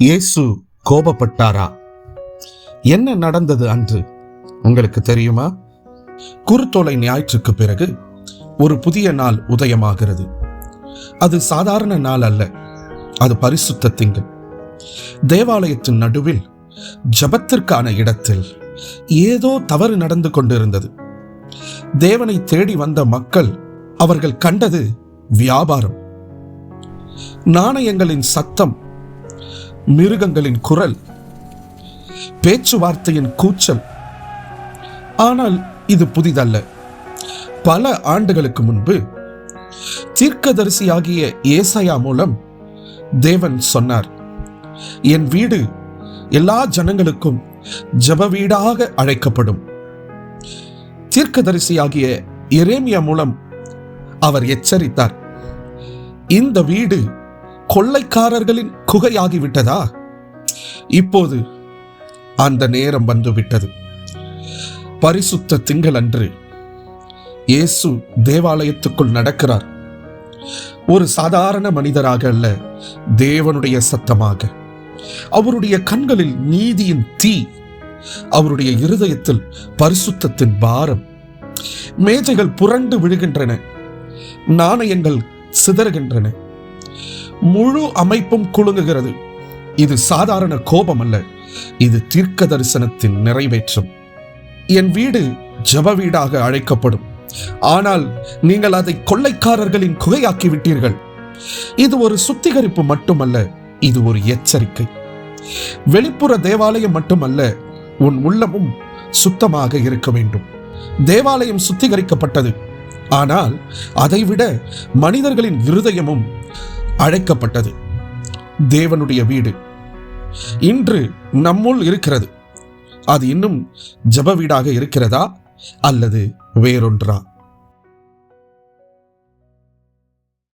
இயேசு கோபப்பட்டாரா? என்ன நடந்தது அன்று உங்களுக்கு தெரியுமா? குருத்தோலை ஞாயிற்றுக்கு பிறகு ஒரு புதிய நாள் உதயமாகிறது. அது சாதாரண நாள் அல்ல, அது பரிசுத்த திங்கள். தேவாலயத்தின் நடுவில் ஜபத்திற்கான இடத்தில் ஏதோ தவறு நடந்து கொண்டிருந்தது. தேவனை தேடி வந்த மக்கள் அவர்கள் கண்டது வியாபாரம், நாணயங்களின் சத்தம், மிருகங்களின் குரல், பேச்சுவார்த்தையின் கூச்சல். ஆனால் இது புதிதல்ல. பல ஆண்டுகளுக்கு முன்பு தீர்க்கதரிசியாகிய ஏசாயா மூலம் தேவன் சொன்னார், என் வீடு எல்லா ஜனங்களுக்கும் ஜெப வீடாக அழைக்கப்படும். தீர்க்கதரிசியாகிய எரேமியா மூலம் அவர் எச்சரித்தார், இந்த வீடு கொள்ளைக்காரர்களின் குகையாகிவிட்டதா? இப்போது அந்த நேரம் வந்துவிட்டது. பரிசுத்த திங்கள் அன்று இயேசு தேவாலயத்துக்குள் நடக்கிறார். ஒரு சாதாரண மனிதராக அல்ல, தேவனுடைய சத்தமாக. அவருடைய கண்களில் நீதியின் தீ, அவருடைய இருதயத்தில் பரிசுத்தத்தின் பாரம். மேஜைகள் புரண்டு விழுகின்றன, நாணயங்கள் சிதறுகின்றன, முழு அமைப்பும் குலுங்குகிறது. இது சாதாரண கோபம் அல்ல, இது தீர்க்க தரிசனத்தின் நிறைவேற்றம். என் வீடு ஜெப வீடாக அழைக்கப்படும், ஆனால் நீங்கள் அதை கொள்ளைக்காரர்களின் குகையாக்கி விட்டீர்கள். இது ஒரு சுத்திகரிப்பு மட்டுமல்ல, இது ஒரு எச்சரிக்கை. வெளிப்புற தேவாலயம் மட்டுமல்ல, உன் உள்ளமும் சுத்தமாக இருக்க வேண்டும். தேவாலயம் சுத்திகரிக்கப்பட்டது, ஆனால் அதைவிட மனிதர்களின் இருதயமும் அழைக்கப்பட்டது. தேவனுடைய வீடு இன்று நம்முள் இருக்கிறது. அது இன்னும் ஜெப வீடாக இருக்கிறதா அல்லது வேறொன்றா?